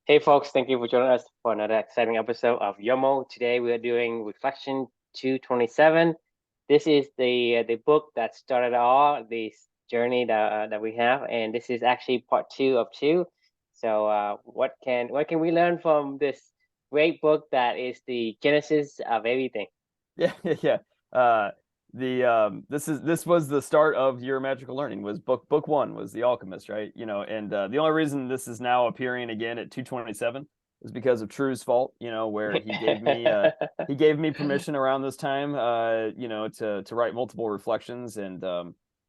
Hey folks, thank you for joining us for another exciting episode of Yoml. Today we are doing Reflection 227. This is the book that started all this journey that we have, and this is actually part two of two. So what can we learn from this great book that is the genesis of everything? Yeah, yeah, yeah. This was the start of your magical learning. Was book one was The Alchemist, right? And the only reason this is now appearing again at 227 is because of True's fault. Where he gave me permission around this time, to write multiple reflections and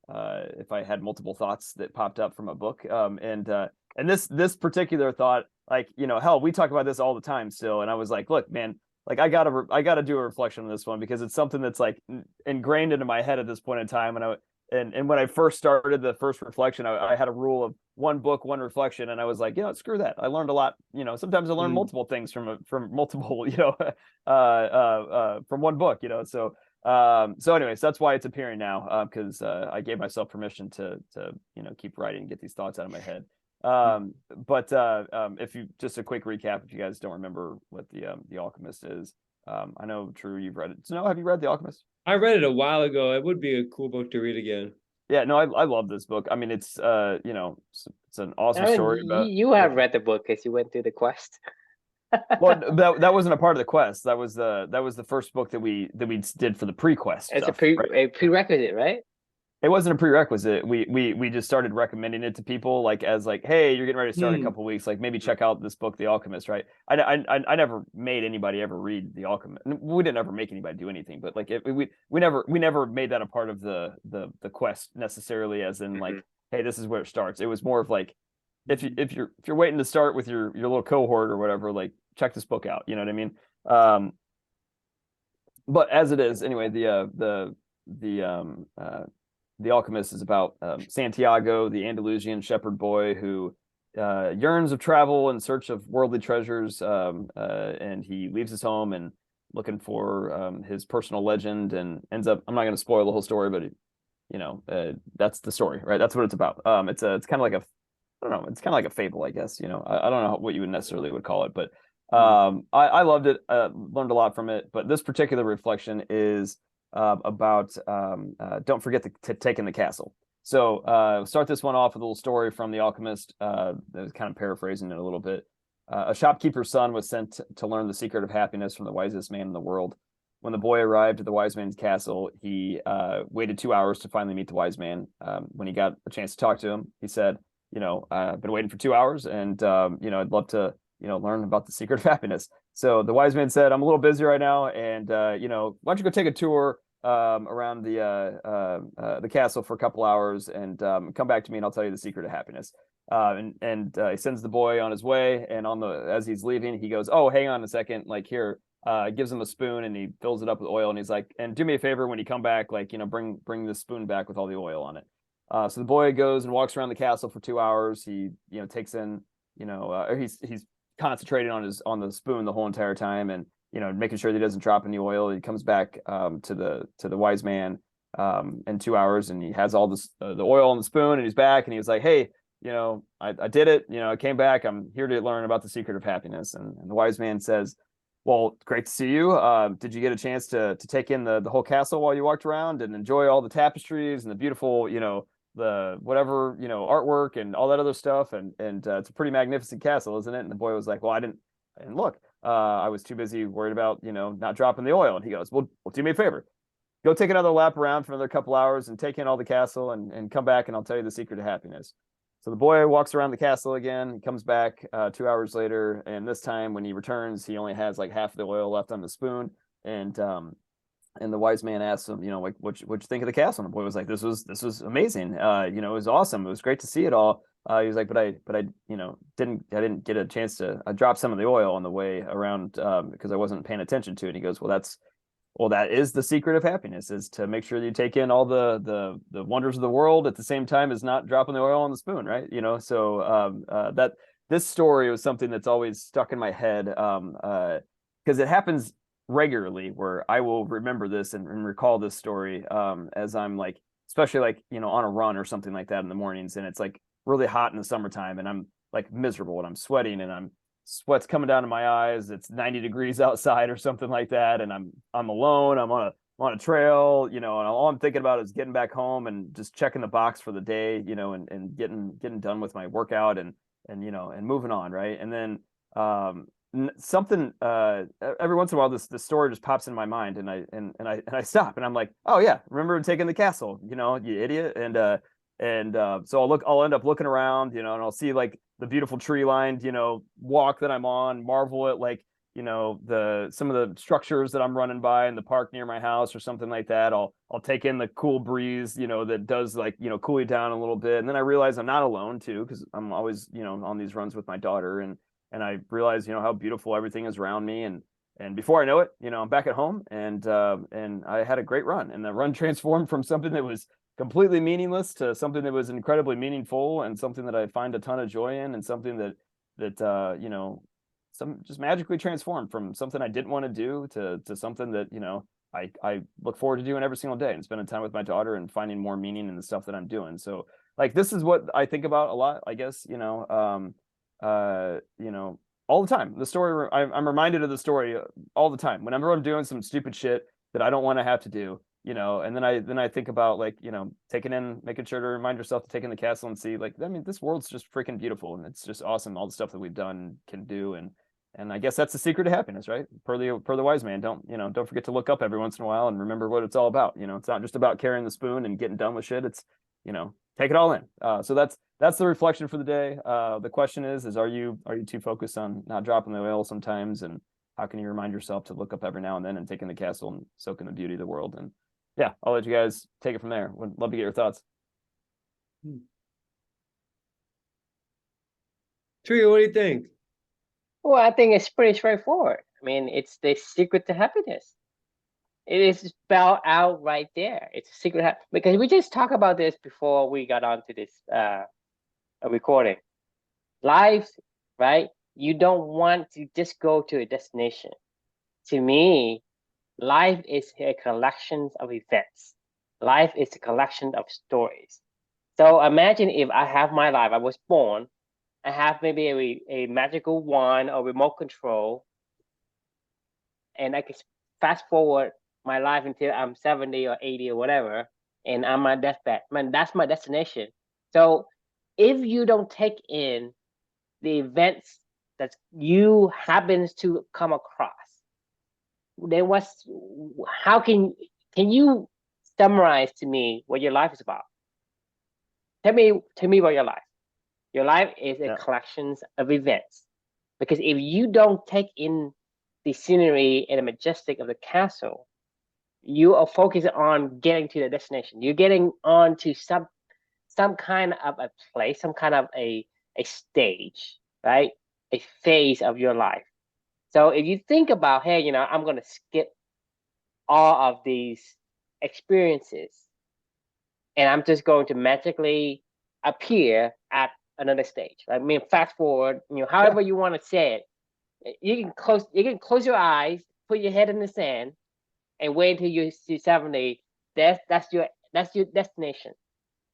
if I had multiple thoughts that popped up from a book, and this particular thought, like, hell, we talk about this all the time still, and I was like, look, man, like I gotta do a reflection on this one because it's something that's like ingrained into my head at this point in time. And when I first started the first reflection, I had a rule of one book, one reflection, and I was like, screw that. I learned a lot. Sometimes I learn Mm. multiple things from multiple, from one book. So anyways, that's why it's appearing now, because I gave myself permission to keep writing and get these thoughts out of my head. But if you just a quick recap, if you guys don't remember what the Alchemist is, I know Drew, you've read it. So, no, have you read The Alchemist? I read it a while ago. It would be a cool book to read again. Yeah, no, I love this book. I mean, it's an awesome I mean, story about. you have read the book because you went through the quest. Well, that wasn't a part of the quest. That was the first book that we did for the pre-quest It's a stuff, pre right? a prerequisite, right? It wasn't a prerequisite. We just started recommending it to people, like, as like, hey, you're getting ready to start in a couple weeks, like maybe check out this book, The Alchemist, right? I never made anybody ever read The Alchemist. We didn't ever make anybody do anything, but like we never made that a part of the quest necessarily, as in like, Mhm. hey, this is where it starts. It was more of like, if you're waiting to start with your little cohort or whatever, like, check this book out. You know what I mean? But as it is, anyway, the Alchemist is about Santiago, the Andalusian shepherd boy who yearns of travel in search of worldly treasures, and he leaves his home and looking for his personal legend, and ends up. I'm not going to spoil the whole story, but that's the story, right? That's what it's about. It's kind of like a, I don't know, it's kind of like a fable, I guess. I don't know what you would necessarily would call it, but Mm. I loved it. Learned a lot from it. But this particular reflection is about don't forget to take in the castle. So start this one off with a little story from The Alchemist. Kind of paraphrasing it a little bit. A shopkeeper's son was sent to learn the secret of happiness from the wisest man in the world. When the boy arrived at the wise man's castle, he waited 2 hours to finally meet the wise man. When he got a chance to talk to him, he said, I've been waiting for 2 hours, and I'd love to learn about the secret of happiness. So the wise man said, I'm a little busy right now, and why don't you go take a tour around the castle for a couple hours, and come back to me, and I'll tell you the secret of happiness. And he sends the boy on his way, and as he's leaving, he goes, oh, hang on a second, like, here. Gives him a spoon, and he fills it up with oil, and he's like, and do me a favor, when you come back, like, bring the spoon back with all the oil on it. So the boy goes and walks around the castle for 2 hours. He takes in, he's concentrating on the spoon the whole entire time, and making sure that he doesn't drop any oil. He comes back to the wise man in 2 hours, and he has all this the oil on the spoon, and he's back, and he was like, hey, I did it. I came back. I'm here to learn about the secret of happiness. And the wise man says, well, great to see you. Did you get a chance to take in the whole castle while you walked around and enjoy all the tapestries and the beautiful, the whatever, artwork and all that other stuff? And it's a pretty magnificent castle, isn't it? And the boy was like, well, I didn't look. I was too busy worried about, not dropping the oil. And he goes, well, do me a favor. Go take another lap around for another couple hours and take in all the castle, and come back, and I'll tell you the secret of happiness. So the boy walks around the castle again. He comes back 2 hours later, and this time when he returns, he only has like half the oil left on the spoon. And the wise man asks him, like, what'd you think of the castle? And the boy was like, this was amazing. It was awesome. It was great to see it all. He was like, but I didn't get a chance to. I dropped some of the oil on the way around because I wasn't paying attention to it. And he goes, well, that is the secret of happiness, is to make sure that you take in all the wonders of the world at the same time as not dropping the oil on the spoon, right? So that this story was something that's always stuck in my head, because it happens regularly where I will remember this and recall this story as I'm like, especially like, on a run or something like that in the mornings, and it's like really hot in the summertime, and I'm like miserable, and I'm sweating, and I'm sweat's coming down to my eyes. It's 90 degrees outside or something like that, and I'm alone. I'm on a trail, and all I'm thinking about is getting back home and just checking the box for the day, and getting done with my workout and moving on, right? And then something every once in a while this story just pops in my mind, and I stop and I'm like, oh yeah, remember taking the castle, you idiot. So I'll end up looking around, and I'll see like the beautiful tree lined, walk that I'm on, marvel at like, some of the structures that I'm running by in the park near my house or something like that. I'll take in the cool breeze, that does like, cool you down a little bit. And then I realize I'm not alone too, because I'm always, on these runs with my daughter, and I realize, how beautiful everything is around me. And before I know it, I'm back at home, and I had a great run, and the run transformed from something that was completely meaningless to something that was incredibly meaningful, and something that I find a ton of joy in, and something that some just magically transformed from something I didn't want to do to something that, I look forward to doing every single day, and spending time with my daughter and finding more meaning in the stuff that I'm doing. So like, this is what I think about a lot, I guess, all the time. The story, I'm reminded of the story all the time whenever I'm doing some stupid shit that I don't want to have to do, and then I think about like, making sure to remind yourself to take in the castle and see like, I mean, this world's just freaking beautiful, and it's just awesome, all the stuff that we've done, can do. And I guess that's the secret to happiness, right? Per the wise man, don't forget to look up every once in a while and remember what it's all about. It's not just about carrying the spoon and getting done with shit. It's, take it all in. So that's the reflection for the day. The question is are you too focused on not dropping the oil sometimes? And how can you remind yourself to look up every now and then and take in the castle and soak in the beauty of the world? And yeah, I'll let you guys take it from there. Would love to get your thoughts. Tree, what do you think? Well, I think it's pretty straightforward. I mean, it's the secret to happiness. It is spelled out right there. It's a secret because we just talked about this before we got onto this recording. Life, right? You don't want to just go to a destination. To me, life is a collection of events. Life is a collection of stories. So imagine if I have my life. I was born. I have maybe a magical wand or remote control, and I can fast forward my life until I'm 70 or 80 or whatever, and I'm my deathbed. Man, that's my destination. So if you don't take in the events that you happens to come across, then how can you summarize to me what your life is about? Tell me about your life. Your life is a collection of events. Because if you don't take in the scenery and the majestic of the castle, you are focused on getting to the destination. You're getting on to some kind of a place, some kind of a stage, right? A phase of your life. So if you think about, hey, I'm going to skip all of these experiences, and I'm just going to magically appear at another stage. I mean, fast forward, however you want to say it. You can close your eyes, put your head in the sand, and wait until you see 70. That's your destination.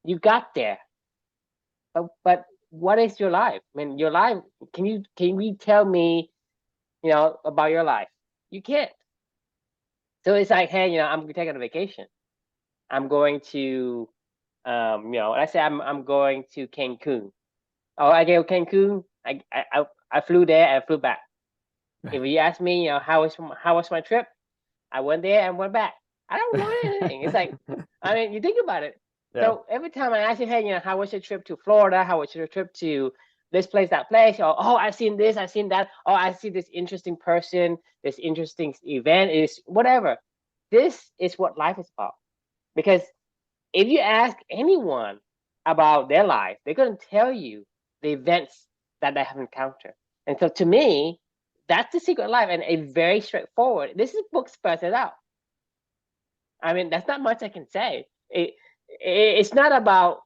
You got there. But what is your life? I mean, your life. Can you tell me, about your life? You can't. So it's like, hey, I'm taking a vacation. I'm going to, let's say I'm going to Cancun. Oh, I go Cancun. I flew there and flew back. If you ask me, how was my trip? I went there and went back. I don't want anything. It's like, I mean, you think about it. Yeah. So every time I ask you, hey, how was your trip to Florida? How was your trip to this place, that place? Or, oh, I've seen this, I've seen that. Oh, I see this interesting person, this interesting event, is whatever. This is what life is about. Because if you ask anyone about their life, they're going to tell you the events that they have encountered. And so to me, that's the secret of life, and a very straightforward. This is book spells it out. I mean, that's not much I can say. It's not about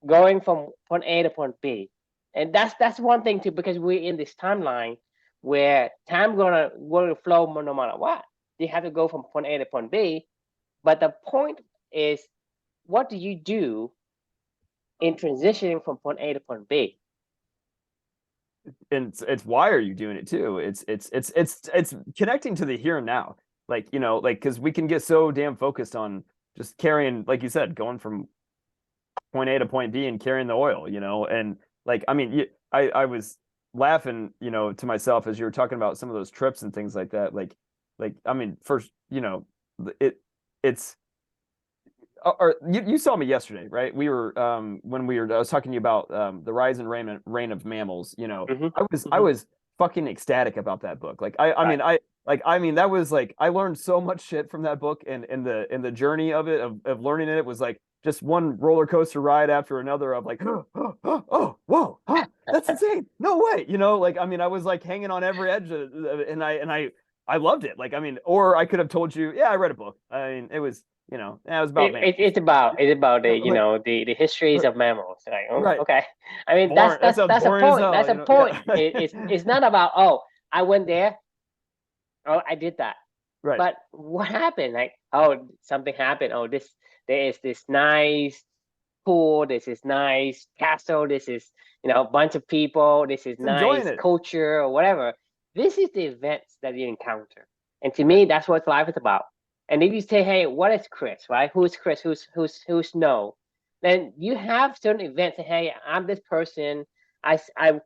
going from point A to point B, and that's one thing too, because we're in this timeline where time gonna flow no matter what. You have to go from point A to point B, but the point is, what do you do in transitioning from point A to point B? and it's why are you doing it too? It's connecting to the here and now. Like, you know, like because we can get so damn focused on just carrying, like you said, going from point A to point B and carrying the oil, you know, and like I mean, I was laughing, you know, to myself as you were talking about some of those trips and things like that. Like I mean, first, you know, it it's or you saw me yesterday, right? We were when we were I was talking to you about the rise and reign of mammals. You know, Mm-hmm. I was fucking ecstatic about that book. Like I mean that was like I learned so much shit from that book, and in the journey of it of learning it was like just one roller coaster ride after another of like oh whoa that's insane, no way, you know, like I mean I was like hanging on every edge and I loved it. Like I mean, or I could have told you, yeah, I read a book. I mean, it was, you know, it was about mammals. It's about the Like, the histories of mammals. Like, oh, right. okay. I mean, Boring. That sounds that's a boring as point. hell, That's a you know. point. Yeah. It's not about, oh, I went there, oh, I did that. Right. But what happened? Like, oh, something happened. Oh, there is this nice pool. This is nice castle. This is, a bunch of people. This is It's enjoying nice it. culture or whatever. This is the events that you encounter. And to Right. me, that's what life is about. And if you say, hey, what is Chris, right? Who's Chris? Who's Snow? Then you have certain events. And, hey, I'm this person. I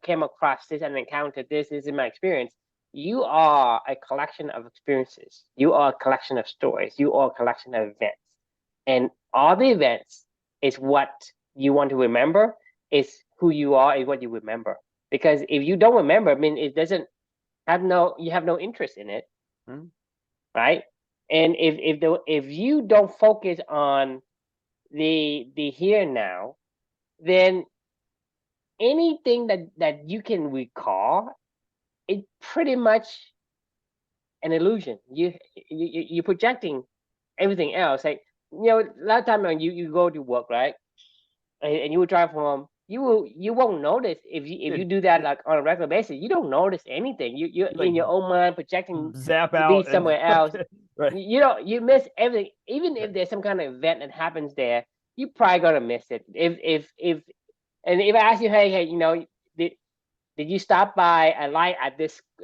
came across this and encountered this. This is my experience. You are a collection of experiences. You are a collection of stories. You are a collection of events. And all the events is what you want to remember, is who you are, is what you remember. Because if you don't remember, I mean, it doesn't you have no interest in it, Mhm. right? And if you don't focus on the here and now, then anything that you can recall, it's pretty much an illusion. You're projecting everything else. Like, a lot of time when you go to work, right? And you will drive home, you won't notice if Yeah, you do that like on a regular basis. You don't notice anything. You're like in your own mind projecting zap to be out and somewhere else. right. You miss everything. Even if Right. there's some kind of event that happens there, you probably gonna miss it. If and if I ask you, hey, did did you stop by a light at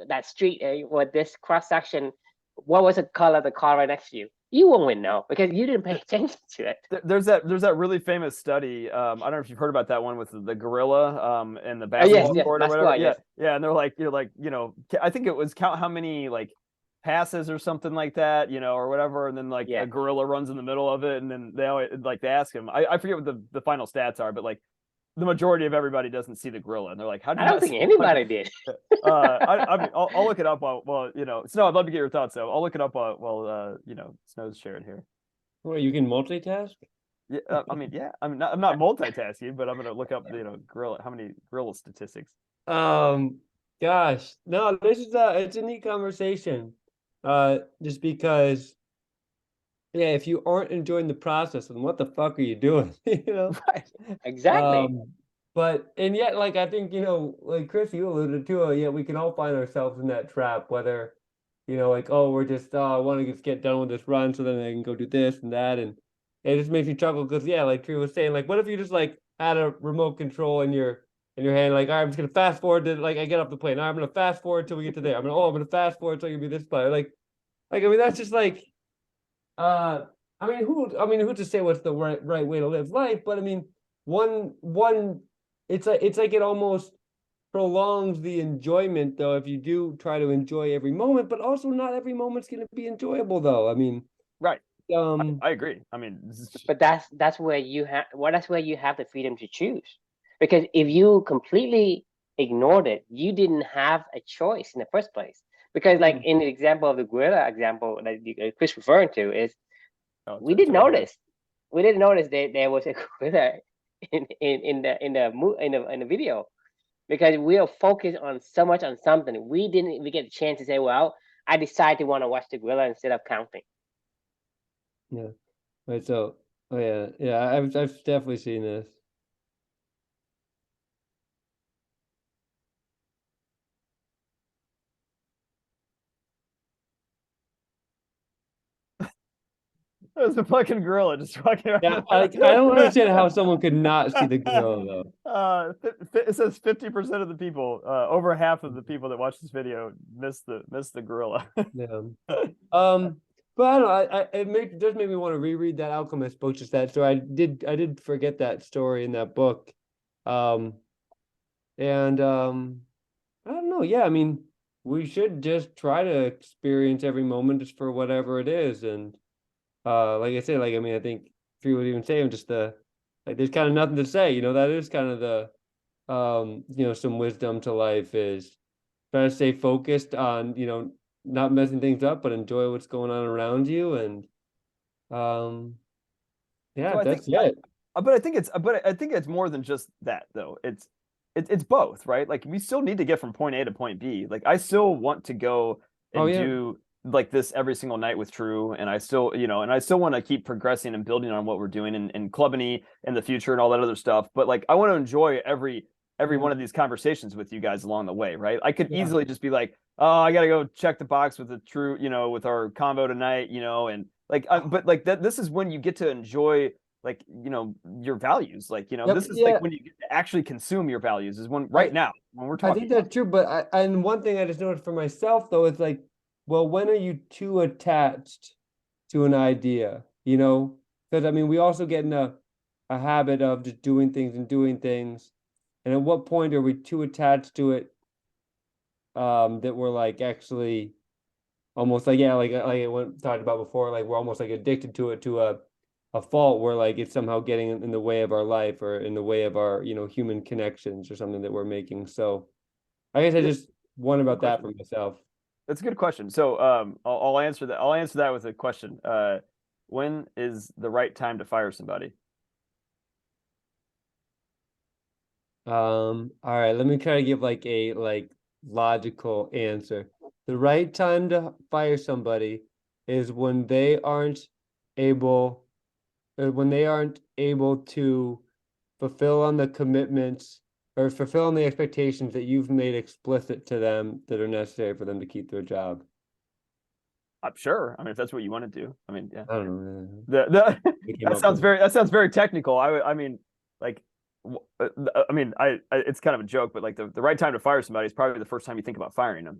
that street, or this cross section? What was the color of the car right next to you? You won't know because you didn't pay attention to it. There's that really famous study. I don't know if you've heard about that one with the gorilla and the Oh, yes, basketball yes, court or whatever. basketball, Yeah, yes. yeah, and they're like, you're like, you know, I think it was count how many like passes or something like that, you know, or whatever, and then like Yeah. a gorilla runs in the middle of it, and then they always like they ask him. I forget what the final stats are, but like the majority of everybody doesn't see the gorilla, and they're like, "How do I you don't not think see the fucking?" anybody did. I mean, I'll look it up while you know, Snow. I'd love to get your thoughts though. I'll look it up while you know, Snow's sharing here. Well, you can multitask? Yeah, I mean, yeah, I'm not multitasking, but I'm gonna look up, you know, gorilla how many gorilla statistics. Um, Gosh, no, this is it's a neat conversation. Just because, yeah, if you aren't enjoying the process, then what the fuck are you doing? You know? Right. Exactly. But and yet, like I think, like Chris, you alluded to, yeah, we can all find ourselves in that trap, whether, like, oh, we're just, I want to just get done with this run so then I can go do this and that, and it just makes me chuckle because, yeah, like Tree was saying, like, what if you just like had a remote control in your hand, like, all right, I'm just gonna fast forward to, like, I get off the plane, all right, I'm gonna fast forward till we get to there, I'm gonna fast forward till you be this part, like I mean that's just like, uh, who to say what's the right way to live life? But I mean, one, it's like it almost prolongs the enjoyment, though, if you do try to enjoy every moment. But also, not every moment's going to be enjoyable, though. I mean, Right. um, I agree. I mean, But that's where that's where you have the freedom to choose. Because if you completely ignored it, you didn't have a choice in the first place. Because like mm, in the example of the gorilla example that Chris referring to is, oh, we it's didn't right here. notice. We didn't notice that there was a gorilla in the video, because we are focused on so much on something. We didn't even get a chance to say, well, I decided to want to watch the gorilla instead of counting. yeah, right. So, oh yeah, yeah, I've definitely seen this. There's a fucking gorilla just walking around. Yeah, I don't understand how someone could not see the gorilla though. It says 50% of the people, over half of the people that watch this video miss the gorilla. Yeah. But I don't know. It does make me want to reread that Alchemist book. Just that story. I did forget that story in that book. And I don't know. Yeah, I mean, we should just try to experience every moment just for whatever it is. And like I said, like I mean, I think Free would even say, just like there's kind of nothing to say. That is kind of the some wisdom to life is try to stay focused on not messing things up, but enjoy what's going on around you. And yeah, So that's it. but I think it's more than just that though. It's both, right? Like we still need to get from point A to point B. Like I still want to go and do like this every single night with True, and I still want to keep progressing and building on what we're doing in Clubany in the future and all that other stuff. But like I want to enjoy every one of these conversations with you guys along the way, right? I could easily just be like, oh, I gotta go check the box with the True, with our combo tonight, and like, but like that, this is when you get to enjoy, like, your values, like, this is like when you get to actually consume your values is when now when we're talking. I think that's true, but and one thing I just noticed for myself though is like, well, when are you too attached to an idea? Because I mean, we also get in a habit of just doing things, and at what point are we too attached to it that we're like actually almost like like I talked about before, like we're almost like addicted to it to a fault where like it's somehow getting in the way of our life or in the way of our human connections or something that we're making. So I guess I just wonder about that for myself. That's a good question. So I'll answer that. I'll answer that with a question. When is the right time to fire somebody? All right, let me try to give like a logical answer. The right time to fire somebody is when they aren't able to fulfill on the commitments or fulfill on the expectations that you've made explicit to them that are necessary for them to keep their job. I'm sure. I mean, if that's what you want to do. I mean, yeah. I don't know. That sounds very technical. I mean, like, I mean, it's kind of a joke, but like the right time to fire somebody is probably the first time you think about firing them.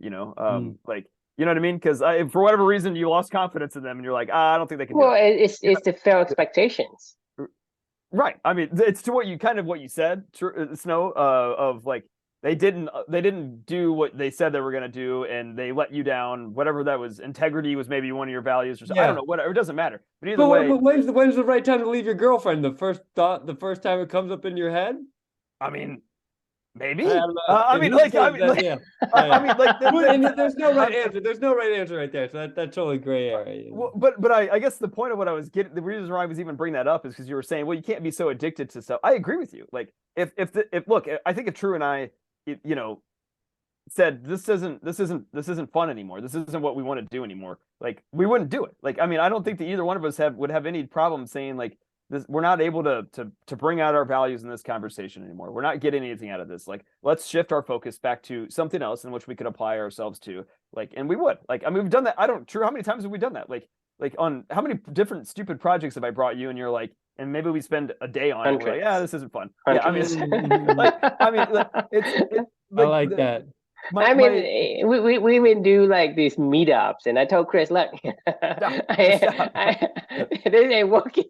Like, you know what I mean? Because for whatever reason you lost confidence in them, and you're like, I don't think they can. Well, it's to fail expectations. Right. I mean, it's to what you said, Snow, of like they didn't do what they said they were going to do, and they let you down. Whatever that was, integrity was maybe one of your values, or something. I don't know. Whatever, it doesn't matter. But either way, when's the right time to leave your girlfriend? The first time it comes up in your head? I mean, maybe. There's no right answer. There's no right answer right there. So that's totally gray area. Well, but I guess the point of what I was getting, the reason why I was even bringing that up is because you were saying, well, you can't be so addicted to stuff. I agree with you. Like if look, I think if True and I, said this isn't fun anymore. This isn't what we want to do anymore. Like we wouldn't do it. Like I mean, I don't think that either one of us would have any problem saying like this. We're not able to bring out our values in this conversation anymore. We're not getting anything out of this. Like let's shift our focus back to something else in which we could apply ourselves to. Like, and we would. Like I mean, we've done that. True. How many times have we done that? Like on how many different stupid projects have I brought you and you're like, and maybe we spend a day on it. We're like, yeah, this isn't fun. Yeah, I mean, it's I like that. We even do like these meetups, and I told Chris, look, this ain't working.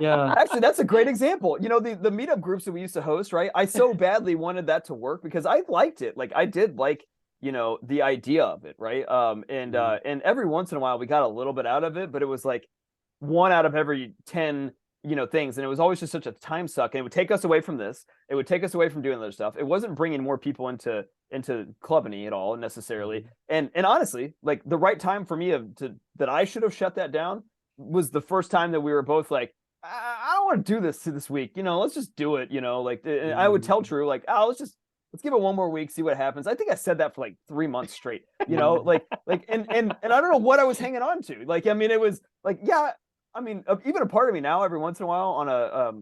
Yeah, actually, that's a great example. The meetup groups that we used to host, right? I so badly wanted that to work because I liked it. Like I did like, the idea of it, right? And every once in a while we got a little bit out of it, but it was like 1 out of every 10 things, and it was always just such a time suck, and it would take us away from this. It would take us away from doing other stuff. It wasn't bringing more people into Clubany at all necessarily. And honestly, like the right time for me that I should have shut that down was the first time that we were both like, I don't want to do this week. Let's just do it. Like I would tell True like, let's give it 1 more week, see what happens. I think I said that for like 3 months straight. And I don't know what I was hanging on to. Like I mean, it was like, yeah. I mean, even a part of me now, every once in a while on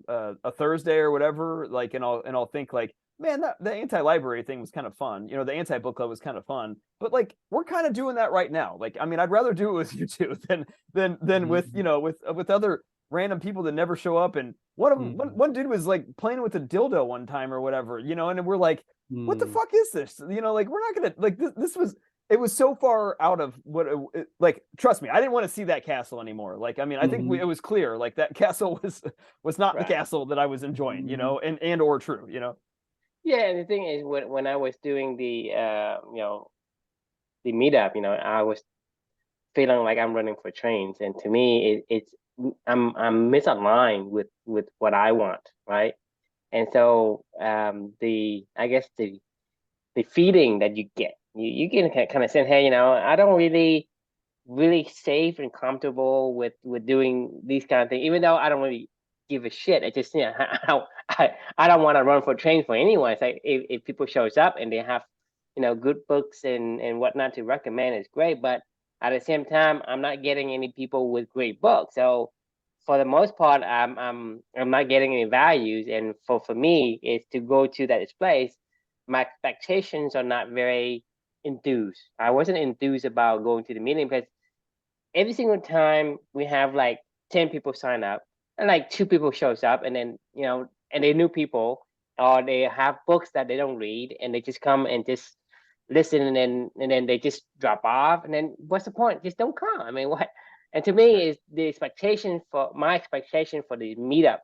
a Thursday or whatever, like, and I'll think like, man, the anti-library thing was kind of fun. You know, the anti-book club was kind of fun. But like, we're kind of doing that right now. Like, I mean, I'd rather do it with you two than with, you know, with other random people that never show up. And one dude was like playing with a dildo one time or whatever, you know, and we're like, what the fuck is this? You know, like, we're not gonna like this was, it was so far out of what like, trust me, I didn't want to see that castle anymore. Like, I mean, I think it was clear like that castle was not the Right. castle that I was enjoying, you know, and or true, you know. Yeah, and the thing is, when I was doing the the meetup, I was feeling like I'm running for trains, and to me, it's I'm misaligned with what I want, right? And so the I guess the feeling that you get, you can kind of say, hey, I don't really safe and comfortable with doing these kind of things, even though I don't really give a shit. I just, I don't want to run for trains for anyone. It's like if people shows up and they have, good books and whatnot to recommend, it's great. But at the same time, I'm not getting any people with great books. So for the most part, I'm not getting any values. And for me, is to go to that place. My expectations are not very enthused. I wasn't enthused about going to the meeting because every single time we have like 10 people sign up and like 2 people shows up, and then and they're new people, or they have books that they don't read and they just come and just listen, and then they just drop off, and then what's the point? Just don't come. I mean, what? And to me, is the expectation for my expectation for the meetup,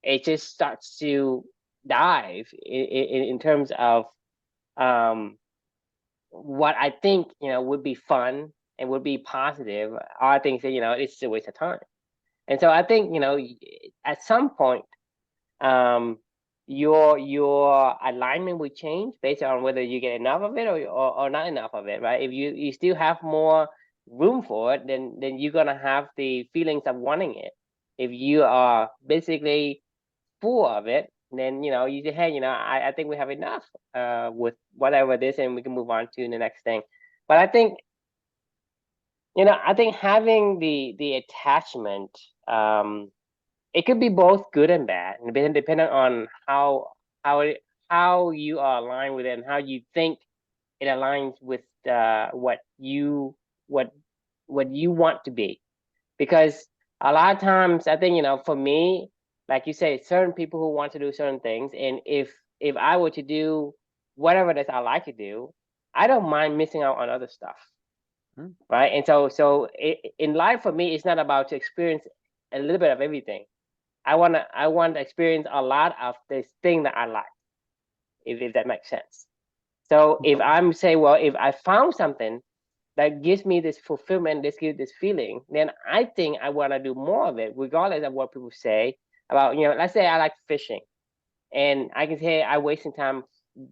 it just starts to dive in terms of um what I think would be fun and would be positive are things that it's a waste of time. And so I think at some point, um, your alignment will change based on whether you get enough of it, or not enough of it, right? If you still have more room for it, then you're gonna have the feelings of wanting it. If you are basically full of it, then you say, hey, I think we have enough with whatever this, and we can move on to the next thing. But I think having the attachment, it could be both good and bad, and depending on how how you are aligned with it and how you think it aligns with what what you want to be. Because a lot of times, I think for me, like you say, certain people who want to do certain things, and if I were to do whatever it is I like to do, I don't mind missing out on other stuff, right? And so in life, for me, it's not about to experience a little bit of everything. I want to experience a lot of this thing that I like, if that makes sense. So if I'm saying, well, if I found something that gives me this fulfillment, this gives this feeling, then I think I want to do more of it, regardless of what people say about, let's say I like fishing, and I can say, hey, I wasting time,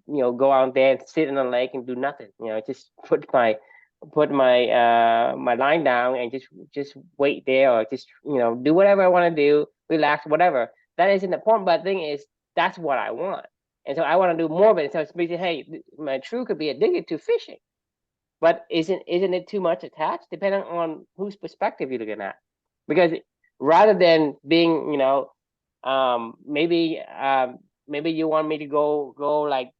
go out there and sit in the lake and do nothing, just put my line down and just wait there, or just do whatever I want to do, relax, whatever. That isn't the point, but the thing is, that's what I want, and so I want to do more of it. So it's basically, hey, my true could be addicted to fishing, but isn't it too much attached, depending on whose perspective you're looking at? Because rather than being, maybe you want me to go like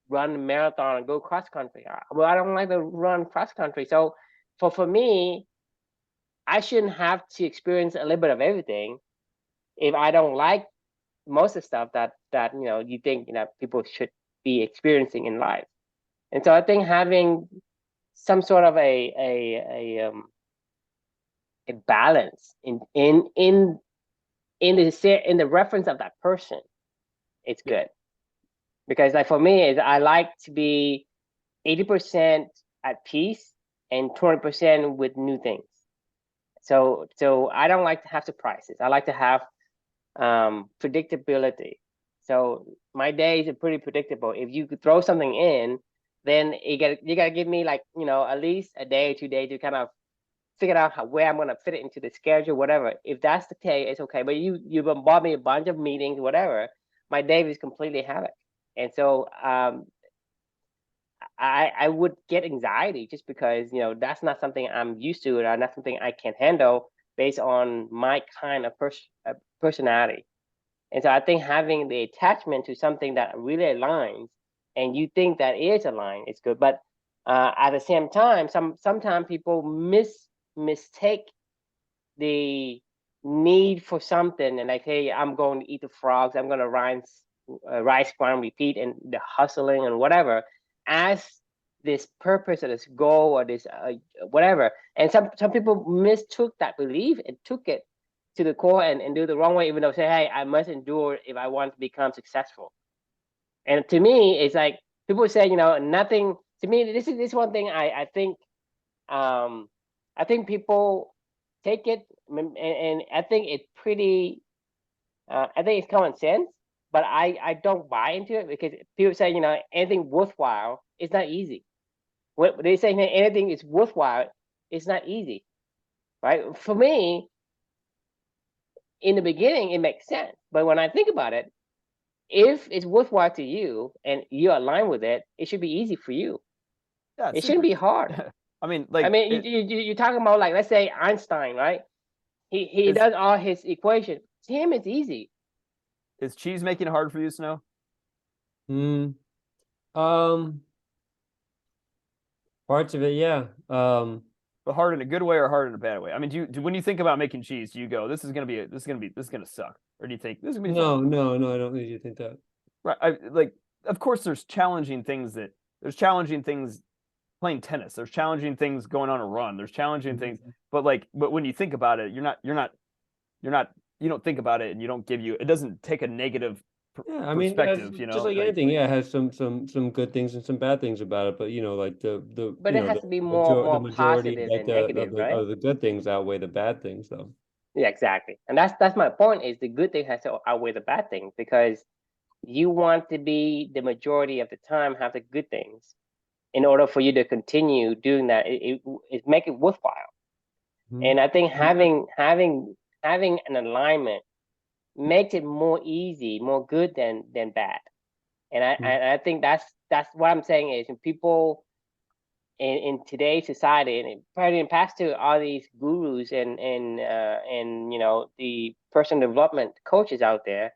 run a marathon and go cross country. Well, I don't like to run cross country. So for me, I shouldn't have to experience a little bit of everything if I don't like most of the stuff that you think people should be experiencing in life. And so I think having some sort of a balance in the reference of that person, it's good. Because like for me, is I like to be 80% at peace and 20% with new things. So I don't like to have surprises. I like to have predictability. So my days are pretty predictable. If you could throw something in, then you gotta give me like at least a day or 2 days to kind of figure out where I'm gonna fit it into the schedule, whatever. If that's the case, it's okay. But you bombard me a bunch of meetings, whatever. My day is completely havoc, and so I would get anxiety just because that's not something I'm used to, and that's something I can handle based on my kind of personality. And so I think having the attachment to something that really aligns, and you think that is aligned, is good. But at the same time, sometimes people mistake the need for something, and like, hey, I'm going to eat the frogs, I'm going to rise, climb, repeat, and the hustling and whatever, as this purpose or this goal or this whatever. And some people mistook that belief and took it to the core and do the wrong way, even though say, hey, I must endure if I want to become successful. And to me, it's like people say, nothing. To me, this is one thing I think. I think people take it, and I think it's pretty. I think it's common sense, but I don't buy into it, because people say, anything worthwhile is not easy. When they say anything is worthwhile, it's not easy, right? For me, in the beginning, it makes sense, but when I think about it, if it's worthwhile to you and you align with it, it should be easy for you. Yeah, It shouldn't be hard. I mean, you're talking about, like, let's say Einstein, right? He does all his equations. To him, it's easy. Is cheese making it hard for you, Snow? Parts of it, yeah. But hard in a good way or hard in a bad way? I mean, do when you think about making cheese, do you go, this is gonna suck, or do you think this is gonna be No, fun? no, I don't think you think that. Right. Of course, there's challenging things playing tennis. There's challenging things going on a run. There's challenging things, but when you think about it, you don't think about it, and it doesn't take a negative Yeah, I mean, perspective, just like anything, yeah, it has some good things and some bad things about it. But like But it has to be more majority, positive like than negative, right? of the good things outweigh the bad things, though. Yeah, exactly. And that's my point, is the good thing has to outweigh the bad thing, because you want to be the majority of the time have the good things in order for you to continue doing that. It make it worthwhile. And I think having an alignment makes it more easy, more good than bad. And I think that's what I'm saying is, when people in today's society, and probably in past too, all these gurus and the personal development coaches out there,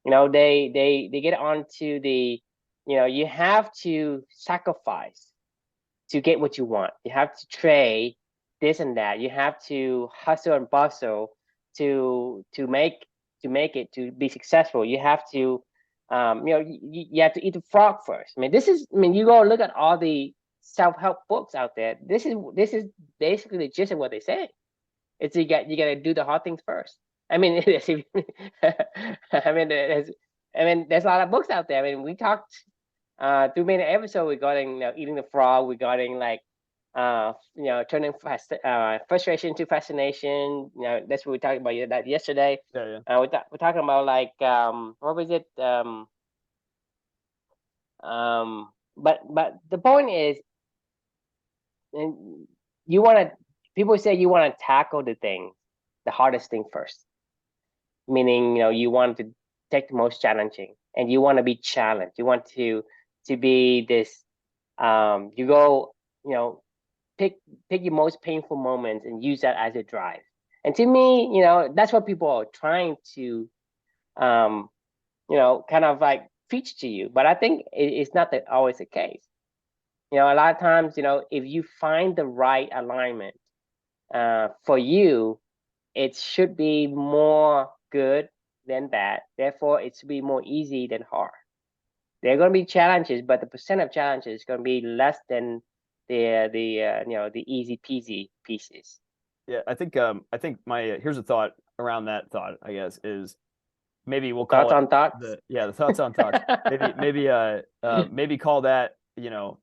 they get onto the, you have to sacrifice to get what you want. You have to trade this and that. You have to hustle and bustle to make it, to be successful. You have to you have to eat the frog first. You go look at all the self-help books out there. This is basically the gist of what they say. It's you got to do the hard things first. I mean, there's a lot of books out there. I mean, we talked through many episodes regarding eating the frog, regarding turning frustration to fascination. That's what we talked about that yesterday. Yeah. We're talking about what was it? But the point is, and people say you want to tackle the hardest thing first, meaning you want to take the most challenging, and you want to be challenged. You want to be this. You go, pick your most painful moments and use that as a drive. And to me, that's what people are trying to, kind of like preach to you. But I think it's not always the case. A lot of times, if you find the right alignment for you, it should be more good than bad. Therefore, it should be more easy than hard. There are going to be challenges, but the percent of challenges is going to be less than the easy peasy pieces. Yeah, I think my here's a thought around that thought, I guess, is maybe we'll call thoughts on thoughts. The thoughts on thoughts. maybe call that, let's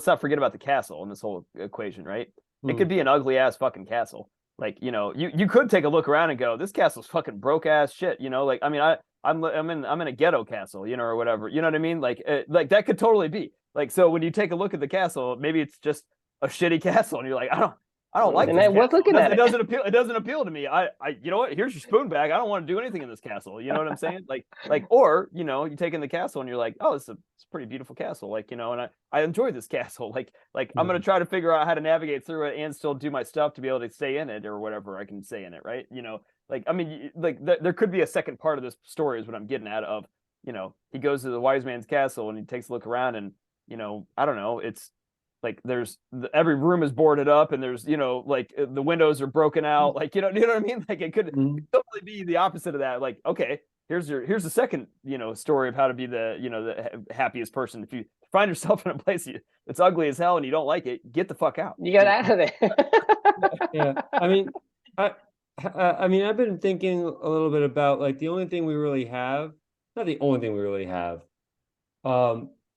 not forget about the castle in this whole equation, right? It could be an ugly ass fucking castle. You could take a look around and go, this castle's fucking broke ass shit. I'm in a ghetto castle, or whatever. You know what I mean? That could totally be. So when you take a look at the castle, maybe it's just a shitty castle, and you're like, I don't like this castle. It doesn't appeal to me. I you know what? Here's your spoon bag. I don't want to do anything in this castle. You know what I'm saying? Or you take in the castle and you're like, oh, it's a pretty beautiful castle. And I enjoy this castle. I'm gonna try to figure out how to navigate through it and still do my stuff to be able to stay in it, or whatever I can stay in it, right? like, I mean, like there could be a second part of this story is what I'm getting at of, he goes to the wise man's castle and he takes a look around and, I don't know, it's like there's every room is boarded up and there's, like the windows are broken out. Like, you know what I mean? Like it could totally be the opposite of that. Like, okay, here's the second, story of how to be the, the happiest person. If you find yourself in a place that's ugly as hell and you don't like it, get the fuck out. You got out of there. Yeah. I mean, I've been thinking a little bit about like the only thing we really have, not the only thing we really have,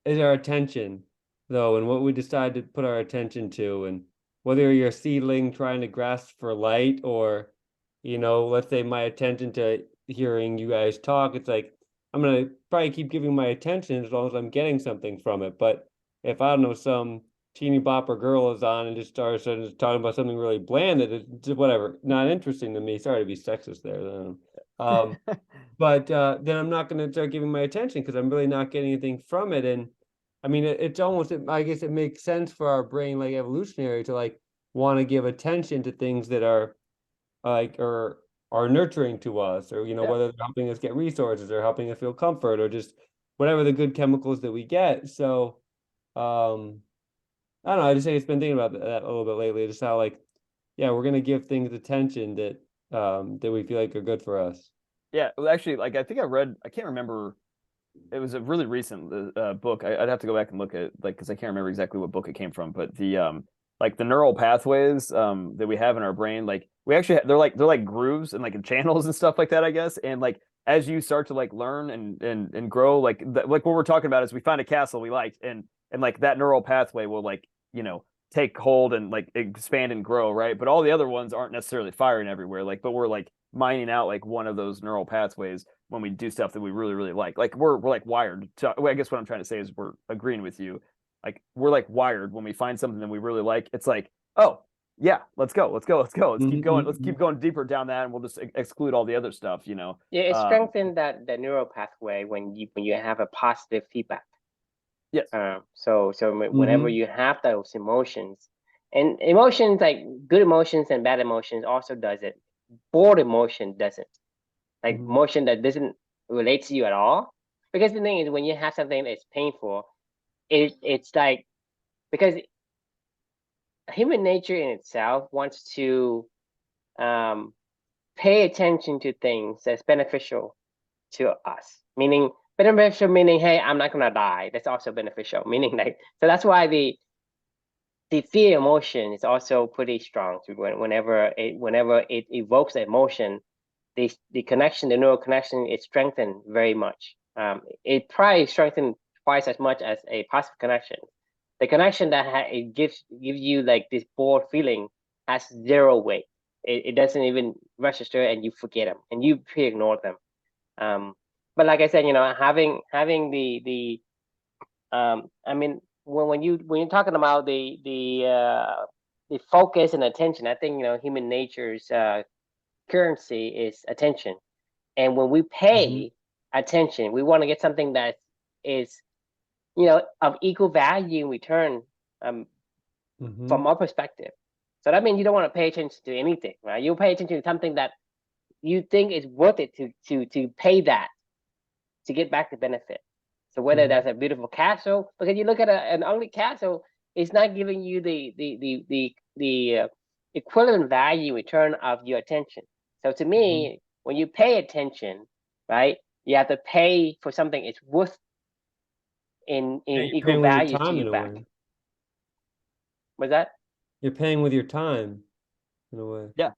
is our attention, though, and what we decide to put our attention to, and whether you're a seedling trying to grasp for light, or, let's say my attention to hearing you guys talk, it's like I'm gonna probably keep giving my attention as long as I'm getting something from it. But if I don't know, some teeny bopper girl is on and just starts talking about something really bland that is just whatever, not interesting to me. Sorry to be sexist there. But then I'm not going to start giving my attention because I'm really not getting anything from it. And I mean, it's almost, I guess it makes sense for our brain, like evolutionary, to like want to give attention to things that are like, or are nurturing to us, or, whether they're helping us get resources or helping us feel comfort or just whatever the good chemicals that we get. So, I don't know. I just think it's been thinking about that a little bit lately, just how like, yeah, we're gonna give things attention that we feel like are good for us. Yeah, well, actually, like I think I can't remember. It was a really recent book. I'd have to go back and look at like because I can't remember exactly what book it came from, but the like the neural pathways that we have in our brain, like we actually they're like grooves and like channels and stuff like that, I guess. And like as you start to like learn and grow, like like what we're talking about is we find a castle we liked, and like that neural pathway will like take hold and like expand and grow, right? But all the other ones aren't necessarily firing everywhere. Like, but we're like mining out like one of those neural pathways when we do stuff that we really really like. Like we're like wired to, I guess what I'm trying to say is we're agreeing with you. Like we're like wired when we find something that we really like. It's like, oh yeah, let's go. Let's keep going. Let's keep going deeper down that, and we'll just exclude all the other stuff. Yeah, it strengthens that neural pathway when you have a positive feedback. Yes. So whenever you have those emotions, and emotions like good emotions and bad emotions also does it. Bored emotion doesn't. Like emotion that doesn't relate to you at all. Because the thing is, when you have something that's painful, it's like, because human nature in itself wants to pay attention to things that's beneficial to us. Meaning beneficial meaning, hey, I'm not gonna die. That's also beneficial. Meaning like, so that's why the fear emotion is also pretty strong. Whenever it evokes the emotion, the connection, the neural connection, is strengthened very much. It probably strengthened twice as much as a positive connection. The connection that it gives you like this bored feeling has zero weight. It doesn't even register, and you forget them and you ignore them. But like I said, having the I mean, when you're talking about the focus and attention, I think human nature's currency is attention, and when we pay attention, we want to get something that is of equal value in return, from our perspective. So that means you don't want to pay attention to anything, right? You pay attention to something that you think is worth it to pay that to get back the benefit. So whether that's a beautiful castle, because you look at an ugly castle, it's not giving you the equivalent value return of your attention. So to me, when you pay attention, right, you have to pay for something it's worth in equal value to you back. Was that? You're paying with your time, in a way. Yeah,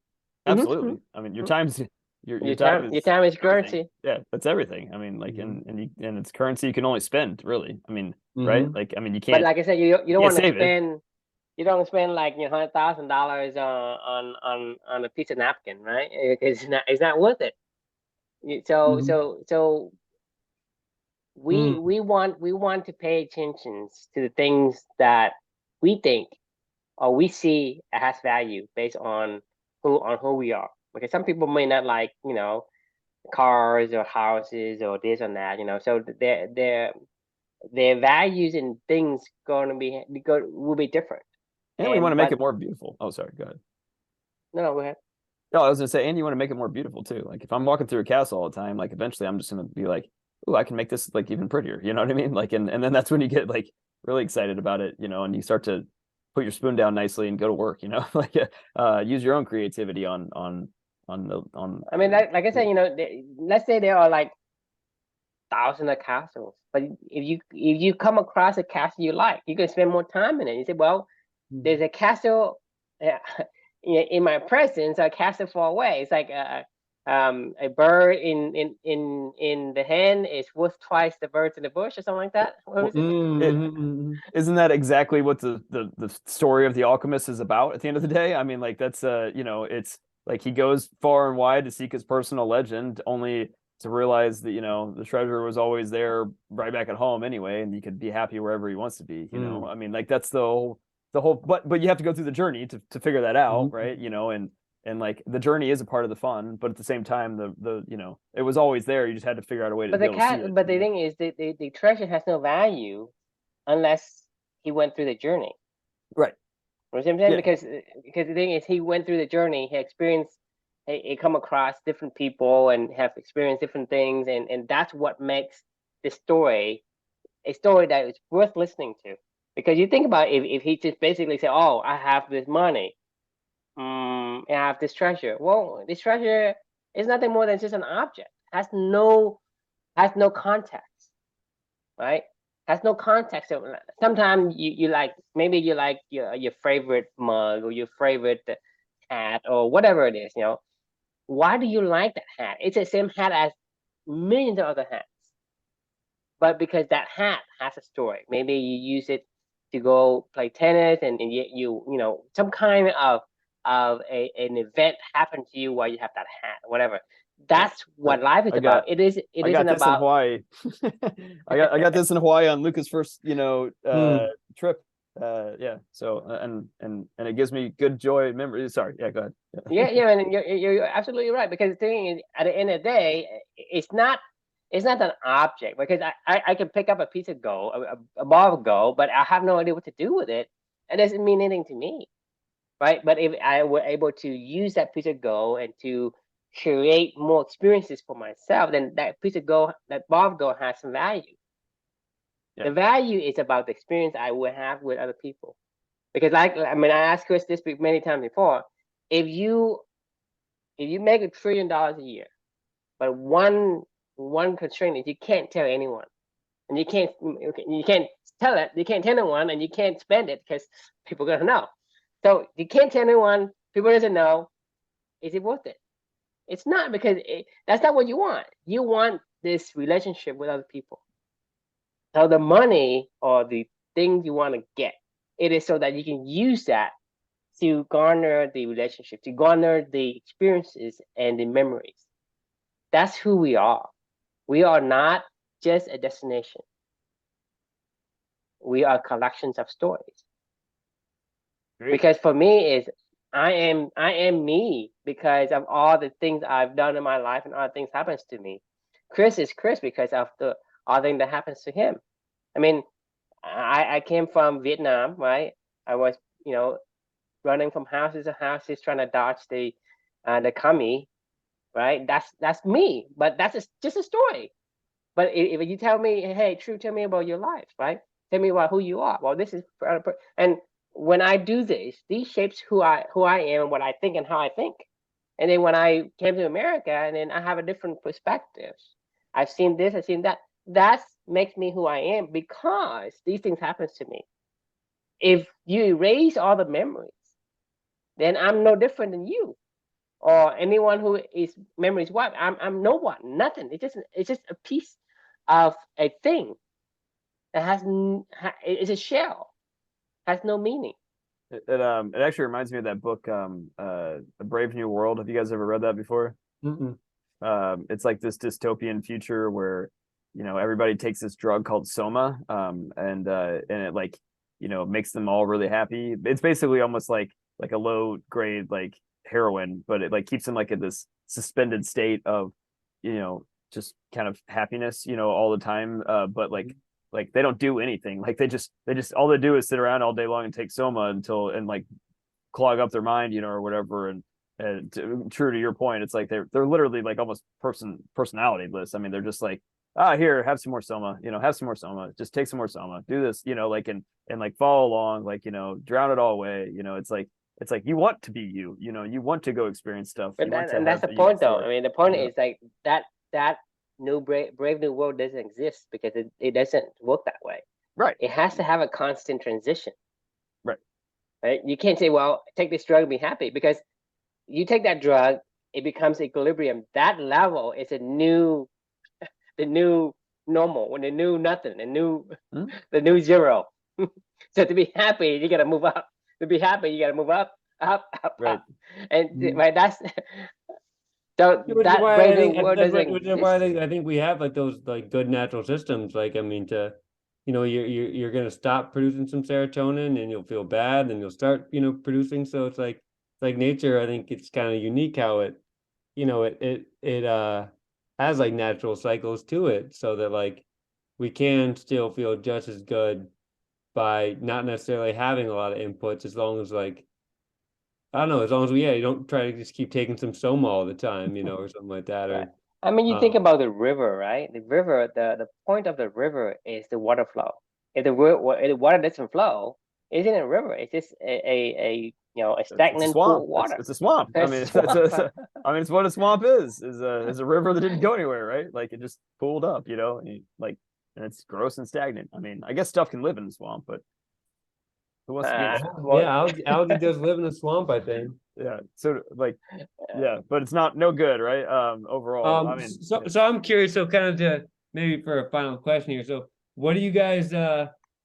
absolutely. I mean, your time's your time is currency. Yeah, that's everything. I mean, like, and it's currency you can only spend, really. I mean, right? Like, I mean, you can't. But like I said, you don't want to spend. You don't spend like $100,000 on a piece of napkin, right? It's not worth it. So we want to pay attention to the things that we think or we see has value based on who we are. Because some people may not like cars or houses or this and that, so their values and things will be different. And we want to make it more beautiful. Oh, sorry, go ahead. No, go ahead. No, I was gonna say, and you want to make it more beautiful too. Like if I'm walking through a castle all the time, like eventually I'm just gonna be like, oh, I can make this like even prettier. You know what I mean? Like, and then that's when you get like really excited about it, and you start to put your spoon down nicely and go to work. Like use your own creativity on. I mean, like I said, let's say there are like thousands of castles, but if you come across a castle you like, you can spend more time in it. You say, well, there's a castle in my presence, a castle far away. It's like a bird in the hand is worth twice the birds in the bush, or something like that. What was it? Isn't that exactly what the story of the alchemist is about at the end of the day? I mean, like that's it's like he goes far and wide to seek his personal legend, only to realize that the treasure was always there right back at home anyway, and he could be happy wherever he wants to be. I mean, like that's the whole but you have to go through the journey to figure that out, right? And like the journey is a part of the fun, but at the same time the it was always there. You just had to figure out a way to But be able to see it. but the thing is, the treasure has no value unless he went through the journey. Right. You know what I'm saying? Yeah. Because the thing is, he went through the journey. He experienced, he come across different people and have experienced different things, and that's what makes the story a story that is worth listening to. Because you think about if he just basically said, "Oh, I have this money, I have this treasure." Well, this treasure is nothing more than just an object. Has no context, right? Has no context. So sometimes you like, maybe you like your favorite mug or your favorite hat or whatever it is. Why do you like that hat? It's the same hat as millions of other hats, but because that hat has a story. Maybe you use it to go play tennis, and you some kind of an event happened to you while you have that hat, whatever. That's what life is about. It isn't about Hawaii. I got this in Hawaii on Luca's first trip. Yeah. So and it gives me good joy memories. Sorry. Yeah. Go ahead. Yeah, and you're absolutely right, because the thing is, at the end of the day, it's not an object, because I can pick up a piece of gold, a ball of gold, but I have no idea what to do with it. It doesn't mean anything to me, right? But if I were able to use that piece of gold and to create more experiences for myself, then that piece of gold, that ball of gold, has some value. Yeah. The value is about the experience I would have with other people. Because I asked Chris this many times before. If you make $1 trillion a year, but one constraint is you can't tell anyone, and you can't tell it, you can't tell anyone, and you can't spend it because people are gonna know. So you can't tell anyone, people doesn't know. Is it worth it? It's not, because that's not what you want. You want this relationship with other people. So the money or the things you want to get, it is so that you can use that to garner the relationship, to garner the experiences and the memories. That's who we are. We are not just a destination. We are collections of stories. Great. Because for me, I am me because of all the things I've done in my life and all the things happens to me. Chris is Chris because of all things that happens to him. I mean, I came from Vietnam, right? I was, running from houses to houses trying to dodge the commie, right? That's me, but that's just a story. But if you tell me, hey, True, tell me about your life, right? Tell me about who you are. Well, this is, and when I do this, these shapes who I am, what I think, and how I think. And then when I came to America, and then I have a different perspective. I've seen this, I've seen that. That makes me who I am, because these things happen to me. If you erase all the memories, then I'm no different than you or anyone who is memories wiped. I'm no one, nothing. It's just a piece of a thing that has it's a shell, has no meaning. It actually reminds me of that book, A Brave New World. Have you guys ever read that before? It's like this dystopian future where everybody takes this drug called soma, and it like makes them all really happy. It's basically almost like a low grade like heroin, but it like keeps them like in this suspended state of just kind of happiness all the time, but like they don't do anything. Like they just all they do is sit around all day long and take soma and like clog up their mind or whatever, and true to your point, it's like they're literally like almost personality lists. I mean, they're just like, here, have some more soma, have some more soma, just take some more soma, do this, like and like follow along, like drown it all away. It's like you want to be you, you want to go experience stuff. But You want to and that's have the a point, unique though. story. I mean, the point Yeah. is like that new brave new world doesn't exist because it doesn't work that way. Right. It has to have a constant transition. Right. Right. You can't say, well, take this drug and be happy, because you take that drug, it becomes equilibrium. That level is the new normal, when the new nothing, the new zero. So to be happy, you gotta move up. To be happy, you gotta move up, Right. up. And Mhm. right, that's so Which is that why brave I new think world that's doesn't which is why exist. I think we have like those like good natural systems. Like I mean, you're gonna stop producing some serotonin and you'll feel bad, and you'll start producing. So it's like nature. I think it's kind of unique how it has like natural cycles to it, so that like we can still feel just as good by not necessarily having a lot of inputs, as long as like I don't know, as long as you don't try to just keep taking some soma all the time, or something like that, Right. or I mean, you think um, about the river, right? The river, the point of the river is the water flow. If if the water doesn't flow, it isn't a river. It's just a It's a stagnant pool swamp. of water. It's a swamp. I It's mean, a swamp. I mean, it's what a swamp is a river that didn't go anywhere, right? Like it just pooled up, and it's gross and stagnant. I mean, I guess stuff can live in the swamp, but who wants to be in a swamp? Well, yeah, algae does live in a swamp, I think. Yeah. So like, yeah, but it's no good, right? Overall, I mean, So I'm curious. So kind of to maybe for a final question here. So what do you guys?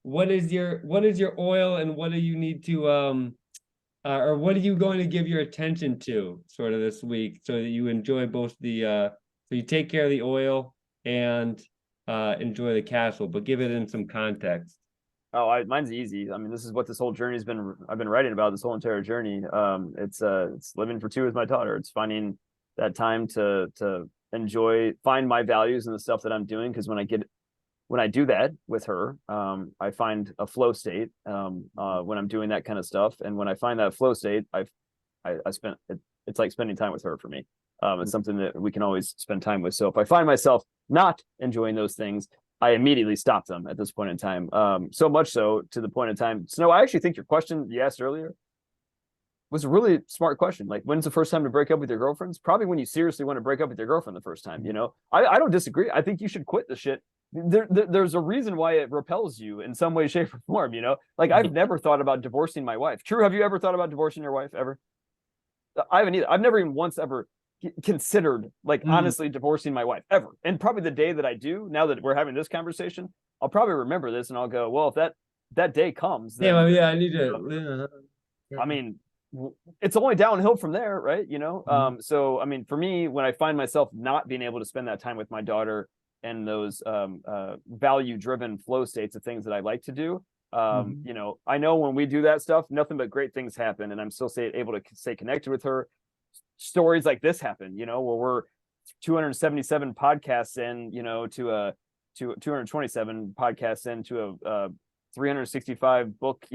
What is your oil, and what do you need to or what are you going to give your attention to sort of this week, so that you enjoy both so you take care of the oil and enjoy the castle, but give it in some context. mine's easy. I mean, this is what this whole journey's been. I've been writing about this whole entire journey. It's living for two with my daughter. It's finding that time to find my values in the stuff that I'm doing. Because when I do that with her, I find a flow state when I'm doing that kind of stuff. And when I find that flow state, I spent it, it's like spending time with her for me. It's something that we can always spend time with. So if I find myself not enjoying those things, I immediately stop them at this point in time. So much so to the point in time. Snow, I actually think your question you asked earlier was a really smart question. Like, when's the first time to break up with your girlfriends? Probably when you seriously want to break up with your girlfriend the first time. I don't disagree. I think you should quit the shit. There's a reason why it repels you in some way, shape, or form. Like I've never thought about divorcing my wife. True, have you ever thought about divorcing your wife ever? I haven't either. I've never even once ever considered like honestly divorcing my wife ever. And probably the day that I do, now that we're having this conversation, I'll probably remember this and I'll go, well, if that day comes, then Yeah, I need to. I mean, it's only downhill from there, right? So I mean, for me, when I find myself not being able to spend that time with my daughter and those value-driven flow states of things that I like to do, I know when we do that stuff, nothing but great things happen, and I'm still able to stay connected with her. Stories like this happen, where we're 277 podcasts in, to a 227 podcasts into a 365 book,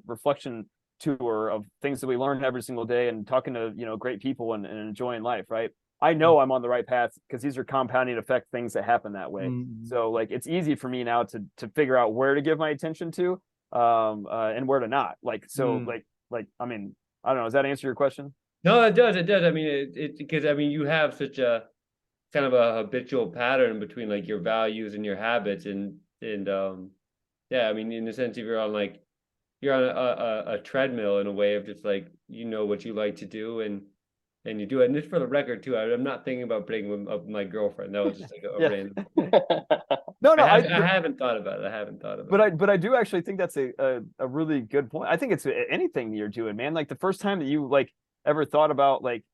reflection tour of things that we learn every single day, and talking to great people and enjoying life, right? I know I'm on the right path because these are compounding effect things that happen that way. So like it's easy for me now to figure out where to give my attention to and where to not. Like I mean, I don't know, does that answer your question? No, it does. It does. I mean, it because I mean, you have such a kind of a habitual pattern between like your values and your habits, and yeah, I mean, in the sense, if you're on a treadmill in a way of just like what you like to do, and you do it. And just for the record too, I'm not thinking about breaking up with my girlfriend. That was just like a Yeah. random. No, I haven't thought about it. I haven't thought about it. But I do actually think that's a really good point. I think it's anything you're doing, man. Like the first time that you like ever thought about like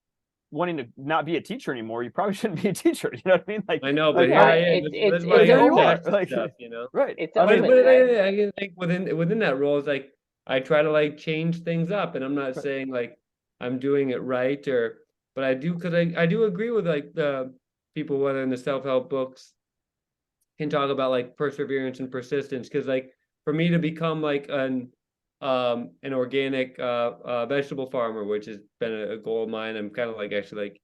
wanting to not be a teacher anymore, you probably shouldn't be a teacher. You know what I mean? Like I know, but like, here I Right. am. That's It's why I it's here got you are. attached to Like stuff, right. It's I mean, limit, right? I can think within that role is like I try to like change things up, and I'm not right. saying like I'm doing it right, but I do, because I do agree with like the people, whether in the self-help books, can talk about like perseverance and persistence, because like for me to become like an organic vegetable farmer, which has been a goal of mine. I'm kind of like actually like,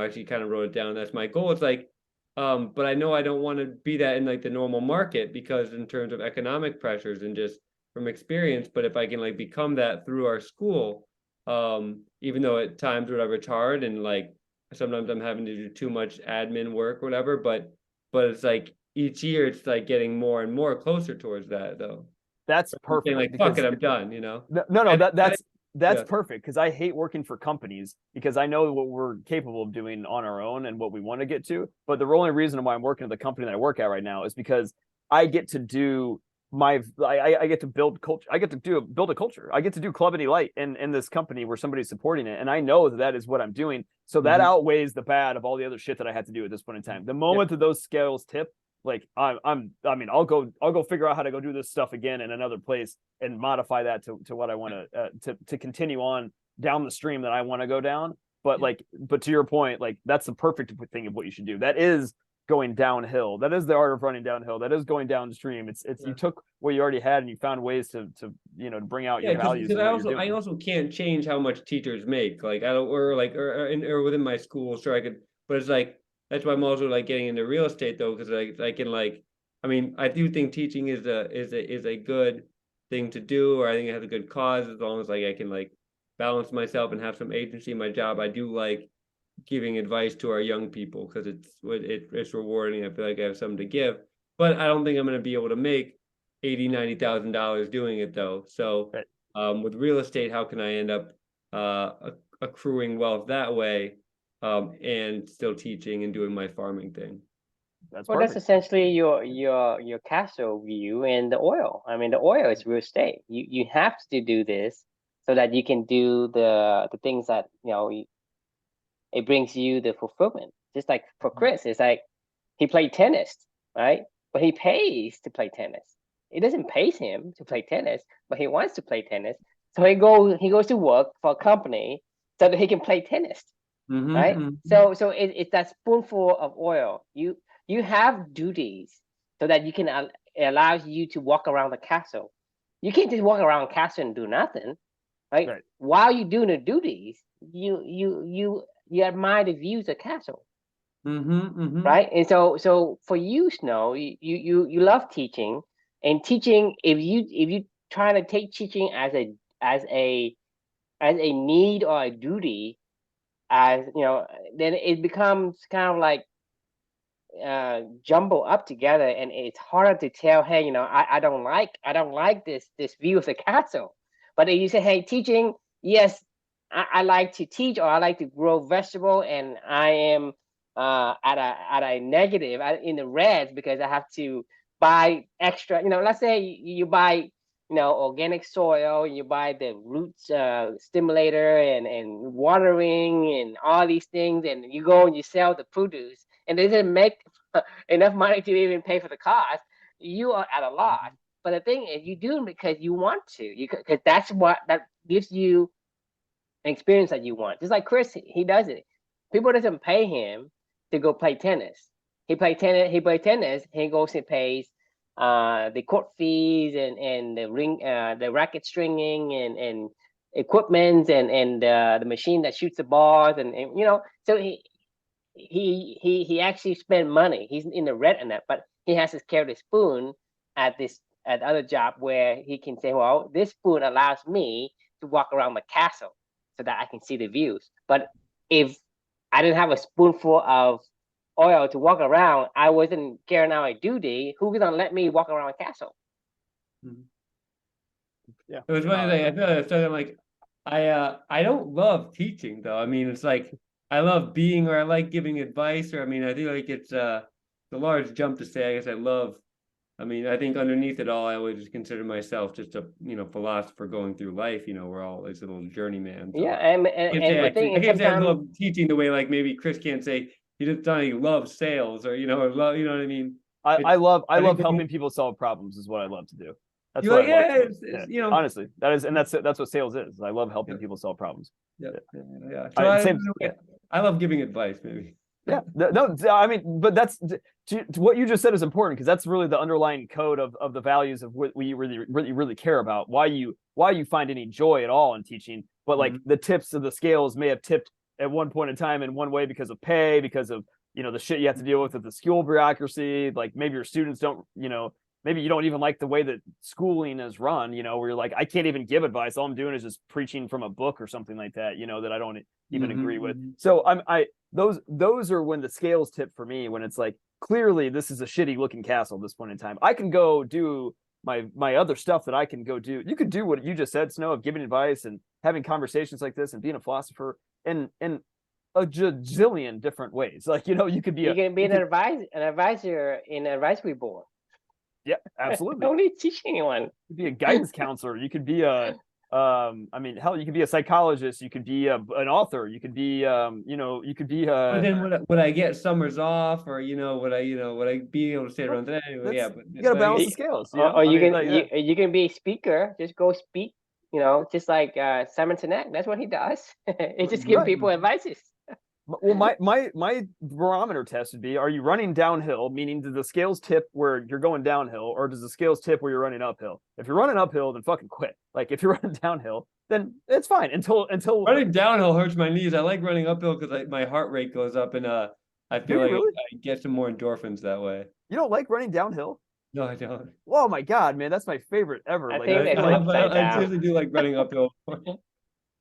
actually kind of wrote it down. That's my goal. It's like, but I know I don't want to be that in like the normal market, because in terms of economic pressures and just from experience, but if I can like become that through our school, even though at times whatever it's hard and like sometimes I'm having to do too much admin work or whatever, but it's like each year it's like getting more and more closer towards that though. That's I'm saying perfect like fuck because it, I'm done, no, And that's yeah. perfect because I hate working for companies because I know what we're capable of doing on our own and what we want to get to. But the only reason why I'm working at the company that I work at right now is because I get to do I get to build culture. I get to build a culture. I get to do Club and Elite in this company where somebody's supporting it, and I know that is what I'm doing. So that outweighs the bad of all the other shit that I had to do at this point in time. The moment that those scales tip, like I mean, I'll go figure out how to go do this stuff again in another place and modify that to what I want to continue on down the stream that I want to go down. But but to your point, like that's the perfect thing of what you should do. That is going downhill. That is the art of running downhill. That is going downstream. It's you took what you already had and you found ways to to bring out your values. Because I also can't change how much teachers make. Like I don't or within my school, sure I could, but it's like that's why I'm also like getting into real estate though, because I can like, I mean, I do think teaching is a good thing to do, or I think it has a good cause as long as like I can like balance myself and have some agency in my job. I do like giving advice to our young people because it's rewarding. I feel like I have something to give, but I don't think I'm going to be able to make $80,000-$90,000 doing it though. So with real estate, how can I end up accruing wealth that way, and still teaching and doing my farming thing? That's essentially your castle view in the oil. I mean, the oil is real estate. You have to do this so that you can do the things that it brings you the fulfillment. Just like for Chris, it's like he played tennis, right? But he pays to play tennis. It doesn't pay him to play tennis, but he wants to play tennis. So he goes to work for a company so that he can play tennis, right? So it's that spoonful of oil. You have duties so that you can it allows you to walk around the castle. You can't just walk around the castle and do nothing, right? While you're doing the duties, you admire the views of castle. Right. And so for you, Snow, you love teaching, and teaching, if you try to take teaching as a need or a duty, as then it becomes kind of like jumble up together, and it's harder to tell, hey, I don't like this view of the castle. But if you say, hey, teaching, yes, I like to teach, or I like to grow vegetable, and I am at a negative, in the reds, because I have to buy extra. Let's say you buy organic soil, you buy the roots stimulator and watering and all these things, and you go and you sell the produce, and it doesn't make enough money to even pay for the cost. You are at a loss. But the thing is, you do it because you want to, because that gives you an experience that you want. Just like Chris, he does it. People doesn't pay him to go play tennis. He plays tennis. He goes and pays the court fees and the racket stringing and equipment and the machine that shoots the balls and so he actually spent money. He's in the red on that, but he has to carry the spoon at the other job where he can say, well, this spoon allows me to walk around the castle so that I can see the views. But if I didn't have a spoonful of oil to walk around, I wasn't carrying out a duty. Who's gonna let me walk around a castle? Yeah, it was funny. I feel like I don't love teaching though. I mean, it's like I love being, or I like giving advice, or I mean, I feel like it's a large jump to say. I guess I love. I mean, I think underneath it all, I always just consider myself just a philosopher going through life. We're all this little journeyman. So yeah, and the thing I is, can't say I sometimes love teaching the way like maybe Chris can't say he just he loves sales, or or love, you know what I mean? I love helping people solve problems is what I love to do. That's what I love. Honestly, that's what sales is. I love helping people solve problems. So I love giving advice, maybe. Yeah, no, I mean, but that's to what you just said is important because that's really the underlying code of the values of what we really care about. Why you find any joy at all in teaching, but like the tips of the scales may have tipped at one point in time in one way because of pay, because of the shit you have to deal with the school bureaucracy. Like maybe your students don't, maybe you don't even like the way that schooling is run. Where you're like, I can't even give advice. All I'm doing is just preaching from a book or something like that. That I don't even agree with. So those are when the scales tip for me, when it's like clearly this is a shitty looking castle at this point in time. I can go do my other stuff that I can go do. You could do what you just said, Snow, of giving advice and having conversations like this and being a philosopher in a gazillion different ways. Like you could be an advisor in an advisory board. Yeah, absolutely. Don't need to teach anyone. You could be a guidance counselor. You could be a I mean, hell, you could be a psychologist. You could be an author. You could be, you could be. But then would I get summers off, or would I be able to stay around that anyway? Yeah, but you gotta balance the scales. Or you can be a speaker. Just go speak. Just like Simon Sinek. That's what he does. He just give people advices. Well, my barometer test would be: are you running downhill, meaning do the scales tip where you're going downhill, or does the scales tip where you're running uphill? If you're running uphill, then fucking quit. Like if you're running downhill, then it's fine until running downhill hurts my knees. I like running uphill because my heart rate goes up, and I feel like I get some more endorphins that way. You don't like running downhill? No, I don't. Oh my god, man, that's my favorite ever. I seriously do like running uphill.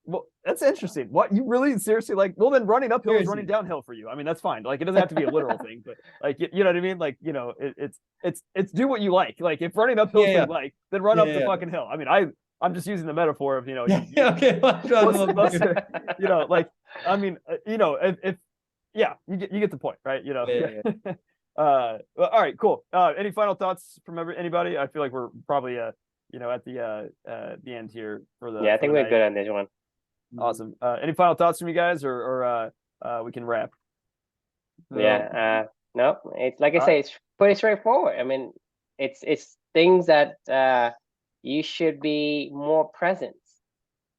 Well, that's interesting. What, you really seriously like? Well, then running uphill is running downhill for you. I mean, that's fine. Like, it doesn't have to be a literal thing, but like, you know what I mean? Like, it's do what you like. Like, if running uphill is what you like, then run up the fucking hill. I mean, I'm just using the metaphor of okay. Like, I mean, if you get the point, right? All right, cool. Any final thoughts from anybody? I feel like we're probably at the end here for the. Yeah, I think we're good on this one. Awesome. Any final thoughts from you guys, or we can wrap? Yeah. No, it's like I say, it's pretty straightforward. I mean, it's things that you should be more present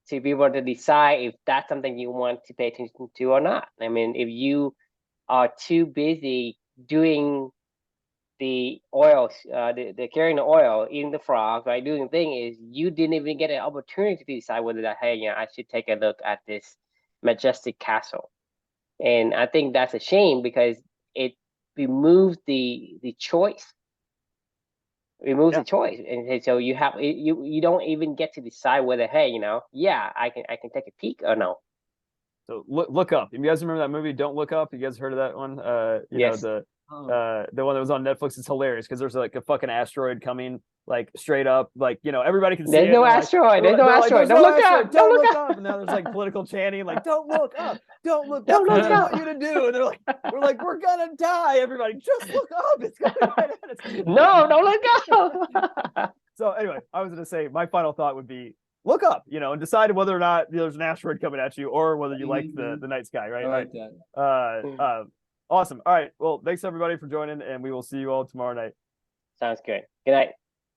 to be able to decide if that's something you want to pay attention to or not. I mean, if you are too busy doing the oils, the carrying the oil, eating the frog, right? Doing the thing is you didn't even get an opportunity to decide whether that, hey, I should take a look at this majestic castle. And I think that's a shame because it removes the choice. The choice, and so you don't even get to decide whether, hey, I can take a peek or no. So look up. You guys remember that movie Don't Look Up? You guys heard of that one? Yes. The one that was on Netflix is hilarious because there's like a fucking asteroid coming like straight up, like everybody can see there's it. No asteroid. There's no asteroid. Don't look up. Don't look up. And now there's like political chanting, like don't look up. Don't look up. What I want you to do. And they're like, we're gonna die. Everybody, just look up. It's coming right at us. No, don't look up. So anyway, I was gonna say my final thought would be look up, and decide whether or not there's an asteroid coming at you or whether you like the night sky, right? I like that. Awesome. All right. Well, thanks everybody for joining, and we will see you all tomorrow night. Sounds good. Good night.